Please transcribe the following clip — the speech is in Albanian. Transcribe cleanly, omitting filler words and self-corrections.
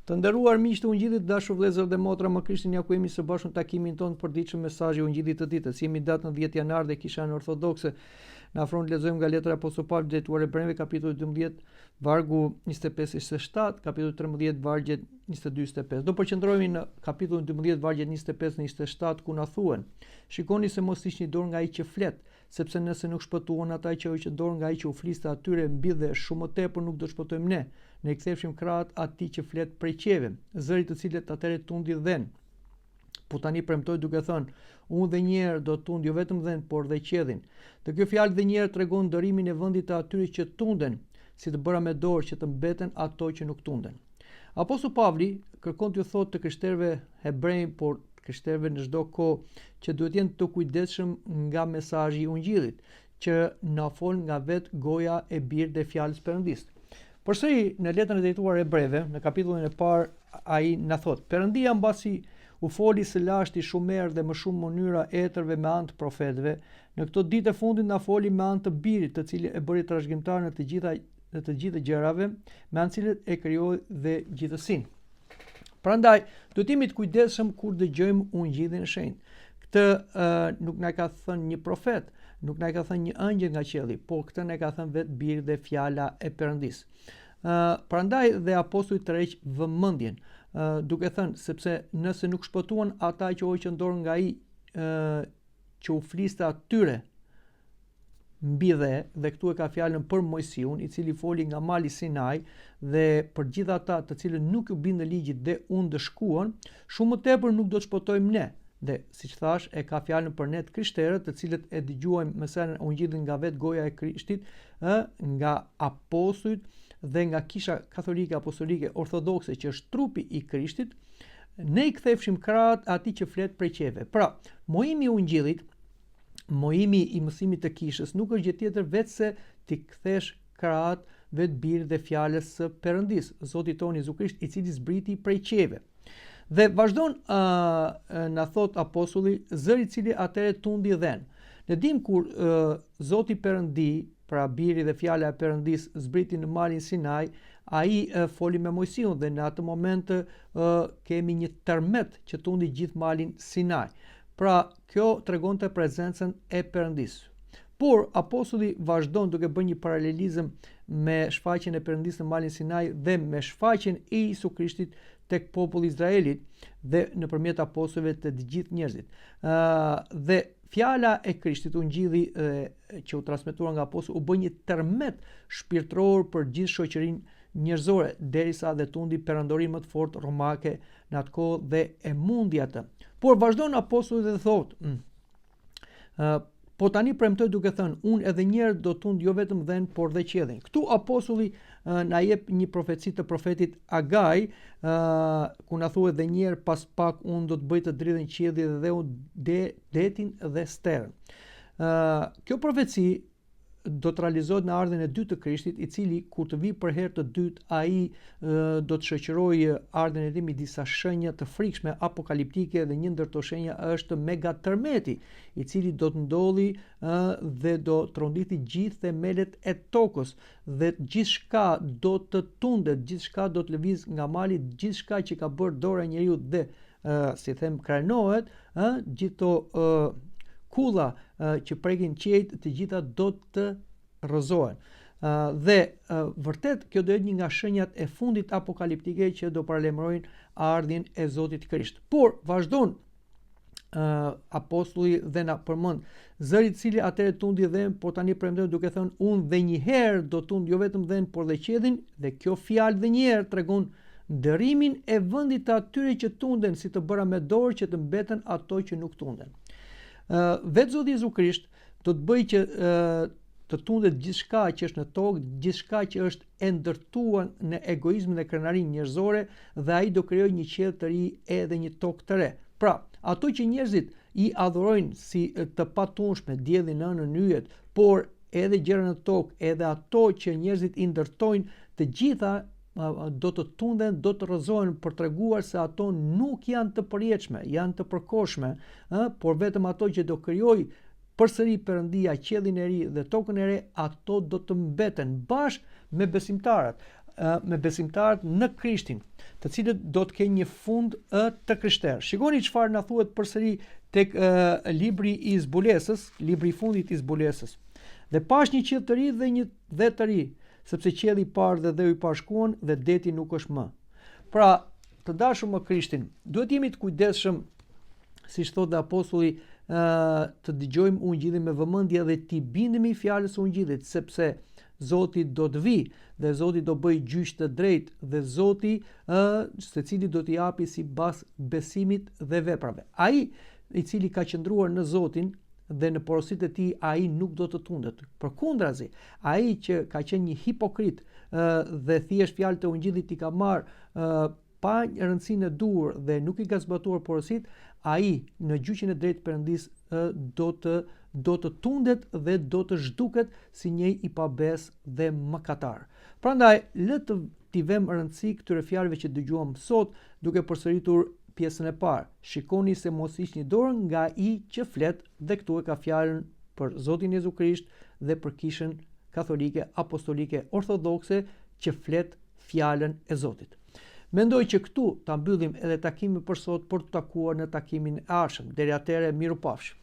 Të nderuar miq të Ungjillit, dashur vëllezër dhe motra, më Krishtin ja ku jemi së bashku në takimin tonë për ditëshëm mesazhi i Ungjillit të ditës. Jemi datën 10 janar dhe Kishane Ortodokse. Na afron të lexojmë nga letra e Apostullit Pavlit drejtuar Hebrejve, kapitulli 12, vargu 25-27, kapitulli 13, vargjet 22-25. Do përqendrohemi në kapitullin 12, vargjet 25-27, ku na thuhen: Shikoni se mos hiqni dorë nga ai që flet, sepse nëse nuk shpëtuan ata që hiqën dorë nga ai që u fliste atyre mbi dhe shumë më tepër nuk do shpëtojmë ne. Ne i kthefshim krahët atij që flet prej qeve, zëri të cilet atëre tundi dhen. Po tani premtoi duke thënë: unë dhe një herë do tund jo vetëm dhen, por dhe qedhin. Dhe kjo fjalë dhe një herë tregon ndërimin e vendit të atyre që tunden, si të bëra me dorë që të mbeten ato që nuk tunden. Apostulli Pavli kërkon t'ju thotë të krishterëve hebrej, por krishterëve në çdo kohë, që duhet jenë të kujdesshëm nga mesazhi i Ungjillit, që na fol nga vet goja e birë dhe fjalës Perëndis. Përsëri në letrën e drejtuar Hebrejve, në kapitullin e parë, ai na thotë: Perëndia mbasi u foli së lashti shumë herë dhe më shumë mënyra etërve me anë të profetëve, në këto ditë e fundit na foli me anë të birit, të cilin e bëri trashëgimtar në të gjitha gjërave, me anë cilet e krijoi dhe gjithësinë. Prandaj, duhet jemi të kujdesshëm kur dëgjojmë Ungjillin e Shenjtë. Këtë nuk na ka thënë një profet, nuk na ka thënë një angjël nga qielli, por këtë na ka thënë vetë biri dhe fjala e Perëndis. Prandaj dhe apostulli tërheq vëmendjen, duke thënë: sepse nëse nuk shpëtuan ata që hoqën dorë nga ai që u fliste atyre mbi dhe këtu e ka fjalën për Mojsiun, i cili foli nga mali Sinai, dhe për gjithë ata të cilët nuk u bindën ligjit dhe u ndëshkuan, shumë më tepër nuk do të shpëtojmë ne. Dhe siç thash, e ka fjalën për ne të krishterët, të cilët e dëgjuajmë mesazhin e Ungjillit nga vetë goja e Krishtit, nga apostujt dhe nga Kisha Katolike, Apostolike, Ortodokse, që është trupi i Krishtit. Ne i kthefshim krahët atij që flet prej qeve. Pra, mohimi i Ungjillit, mohimi i mësimit të Kishës nuk është gjë tjetër veç se ti kthesh krahët vetë birit dhe fjalës së Perëndis, Zoti tonë Jezu Krisht, i cili zbriti prej qeve. Dhe vazhdon na thot apostulli, zëri i cili atëre tundi dhen. Ne dim kur Zoti Perëndi, pra biri dhe fjala e Perëndis, zbriti në malin Sinai, ai foli me Mojsiun dhe në atë moment kemi një tërmet që tundi gjithë malin Sinai. Pra, kjo tregonte prezencën e Perëndis. Por apostulli vazhdon duke bërë një paralelizëm me shfaqjen e Perëndis në malin Sinai dhe me shfaqjen e Jezu Krishtit tek populli i Izraelit dhe nëpërmjet apostujve të gjithë njerëzit. Dhe fjala e Krishtit, Ungjilli që u transmetuar nga apostujt, u bë një tërmet shpirtëror për gjithë shoqërinë njerëzore, derisa dhe tundi perandori më të fortë romake në atë kohë dhe e mundi atë. Por vazhdon apostulli dhe thotë: po tani premtoj duke thënë: unë edhe një herë do tund jo vetëm dhen, por dhe qedhin. Këtu apostulli na jep një profeci të profetit Agai, ku na thuhet: dhe një herë pas pak unë do të bëj të dridhen qielli dhe detin dhe sterën. Kjo profeci do të realizohet në ardhmën e dytë të Krishtit, i cili kur të vi për herë të dytë, ai do të shoqërojë ardhmën e tij me disa shenja të frikshme apokaliptike, dhe një ndër to shenja është mega tërmeti, i cili do të ndodhi dhe do tronditi gjithë themelet e tokës, dhe gjithçka do të tundet, gjithçka do të lëviz nga mali, gjithçka që ka bërë dora e njeriu dhe si them krahanohet, gjithto kulla që prekin qejt, të gjitha do të rrëzohen. Dhe vërtet kjo do jetë një nga shenjat e fundit apokaliptike që do paralajmërojnë ardhjen e Zotit Krisht. Por vazhdon apostulli dhe na përmend: zëri i cili atëre tundi dhen, por tani premtoi duke thënë: unë dhe një herë do tund jo vetëm dhen, por dhe qedhin. Dhe kjo fjalë dhe një herë tregon ndërimin e vendit të atyre që tunden, si të bëra me dorë që të mbeten ato që nuk tunden. Vetë Zoti Jezu Krisht do të bëjë që të tundet gjithçka që është në tokë, gjithçka që është e ndërtuar në egoizmin dhe krenarinë njerëzore, dhe ai do krijojë një qiell të ri edhe një tokë të re. Pra, ato që njerëzit i adhurojnë si të patunshme, diellin, ënën, yjet, por edhe gjërat në tokë, edhe ato që njerëzit i ndërtojnë, të gjitha do të tunden, do të rrëzohen, për treguar se ato nuk janë të përjetshme, janë të përkohshme, por vetëm ato që do krijojë përsëri Perëndia qiellin e ri dhe tokën e re, ato do të mbeten bashkë me besimtarët. me besimtarët në Krishtin, të cilët do të kenë një fund të krishterë. Shikoni çfarë na thuhet përsëri tek libri i zbulesës, libri i fundit i zbulesës. Dhe pash një qiell të ri dhe një dhe të ri, sepse qielli i parë dhe dheu i parë shkuan dhe deti nuk është më. Pra, të dashur me Krishtin, duhet jemi të kujdesshëm, siç thotë apostulli, të dëgjojmë ungjillin me vëmendje dhe të bindemi fjalës së ungjillit, sepse Zoti do të vi dhe Zoti do bëj gjyq të drejtë dhe Zoti secili do t'i japi sipas besimit dhe veprave. Ai i cili ka qëndruar në Zotin dhe në porositë e tij, ai nuk do të tundet. Përkundrazi, ai që ka qenë një hipokrit dhe thjesht fjalët e ungjillit i ka marr pa rëndësinë e duhur dhe nuk i ka zbatuar porositë, ai në gjyqin e drejtë Perëndis do të tundet dhe do të zhduket si një i pabes dhe mëkatar. Prandaj, le të t'i vëmë rëndësi këtyre fjalëve që dëgjuam sot, duke përsëritur pjesën e parë. Shikoni se mos hiqni dorën nga ai që flet, dhe këtu e ka fjalën për Zotin Jezu Krisht dhe për Kishën Katolike, Apostolike, Ortodokse që flet fjalën e Zotit. Mendoj që këtu ta mbyllim edhe takimin për sot, për të takuar në takimin e ardhshëm. Deri atëherë, miru pafshim.